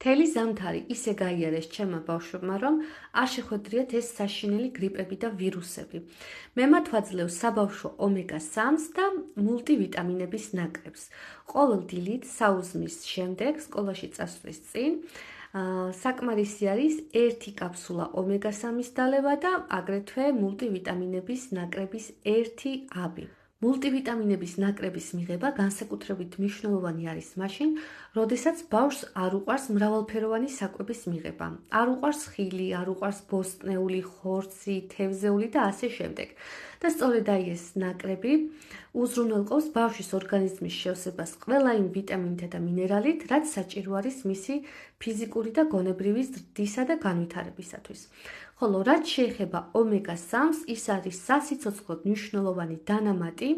მთელი ზამთარი ისე გაიარეს ჩემმა ბავშვებმა, რომ არ შეხვედრიათ ეს საშინელი გრიპები და ვირუსები. მე მათ ვაძლევ საბავშვო ომეგა-3-ს და მულტივიტამინების ნაკრებს. ყოველ დილით საუზმის შემდეგ, სკოლაში წასვლის წინ, საკმარისი არის 1 კაფსულა ომეგა-3-ის დალევა და აგრეთვე მულტივიტამინების ნაკრების 1 აბი. მულტივიტამინების ნაკრების მიღება განსაკუთრებით მნიშვნელოვანი არის მაშინ, როდესაც ბავშვს არ უყვარს მრავალფეროვანი საკვების მიღება. არ უყვარს ხილი, არ უყვარს ბოსტნეული, ხორცი, თევზეული და ასე შემდეგ. და სწორედ აი ეს ნაკრები უზრუნველყოფს ბავშვის ორგანიზმის შევსებას ყველა იმ ვიტამინთა და მინერალით, რაც საჭირო არის მისი ფიზიკური და გონებრივი ზრდისა და განვითარებისათვის. ხოლო რაც შეეხება ომეგა-3-ს, ის არის სასიცოცხლოდ მნიშვნელოვანი დანამატი.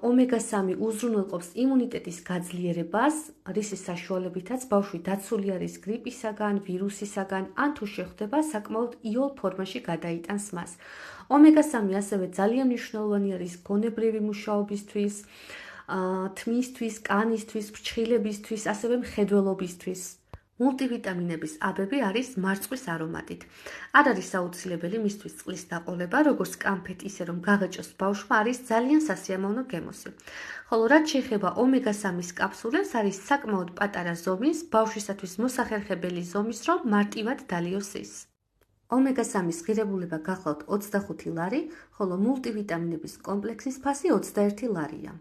ომეგა-3 უზრუნველყოფს იმუნიტეტის გაძლიერებას, რისის საშუალებითაც ბავშვი დაცული არის გრიპისაგან, ვირუსისაგან, ან თუ შეხვდება საკმაოდ იოლ ფორმაში გადაიტანს მას. ომეგა-3 ასევე ძალიან მნიშვნელოვანი არის გონებრივი მუშაობისთვის, თმისთვის, კანისთვის, ფრჩხილებისთვის, ასევე მხედველობისთვის. მულტივიტამინების აბები არის მარწყვის არომატით. არ არის აუცილებელი მისთვის წყლის დაყოლება, როგორც კამფეთ, ისე რომ გაღეჭოს ბავშვმა არის ძალიან სასიამოვნო გემოსი. ხოლო რაც შეეხება ომეგა-3-ის კაფსულებს, არის საკმაოდ პატარა ზომის, ბავშვისათვის მოსახერხებელი ზომის, რომ მარტივად დალიოს ის. ომეგა-3-ის ღირებულება გახლავთ 25 ლარი, ხოლო მულტივიტამინების კომპლექსის ფასი 21 ლარია.